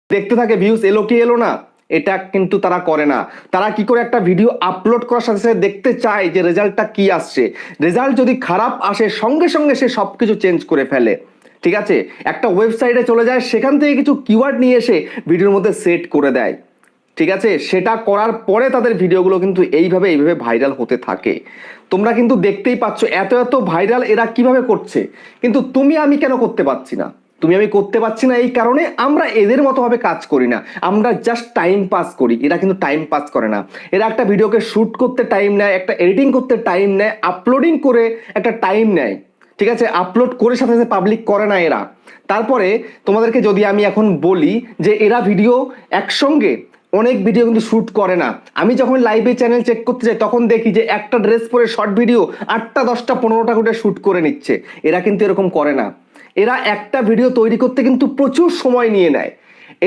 দেখতে থাকে ভিউজ এলো কি এলো না, এটা কিন্তু তারা করে না। তারা কি করে একটা ভিডিও আপলোড করার সাথে সাথে দেখতে চায় যে রেজাল্টটা কি আসছে। রেজাল্ট যদি খারাপ আসে সঙ্গে সঙ্গে সে সবকিছু চেঞ্জ করে ফেলে। ঠিক আছে, একটা ওয়েবসাইটে চলে যায়, সেখান থেকে কিছু কিওয়ার্ড নিয়ে এসে ভিডিওর মধ্যে সেট করে দেয়। ঠিক আছে, সেটা করার পরে তাদের ভিডিওগুলো কিন্তু এইভাবে ভাইরাল হতে থাকে। তোমরা কিন্তু দেখতেই পাচ্ছ এত এত ভাইরাল এরা কিভাবে করছে। কিন্তু তুমি আমি কেন করতে পারছি না? তুমি আমি করতে পারছি না এই কারণে আমরা এদের মতো ভাবে কাজ করি না, আমরা জাস্ট টাইম পাস করি। এরা কিন্তু টাইম পাস করে না। এরা একটা ভিডিওকে শুট করতে টাইম নেয়, একটা এডিটিং করতে টাইম নেয়, আপলোডিং করে একটা টাইম নেয়। ঠিক আছে, আপলোড করে সাথে সাথে পাবলিক করে না এরা। তারপরে তোমাদেরকে যদি আমি এখন বলি যে এরা ভিডিও একসঙ্গে অনেক ভিডিও কিন্তু শুট করে না। আমি যখন লাইভে চ্যানেল চেক করতে যাই তখন দেখি যে একটা ড্রেস পরে শর্ট ভিডিও 8টা 10টা 15টা করে শুট করে নিচ্ছে। এরা কিন্তু এরকম করে না। এরা একটা ভিডিও তৈরি করতে কিন্তু প্রচুর সময় নিয়ে নেয়।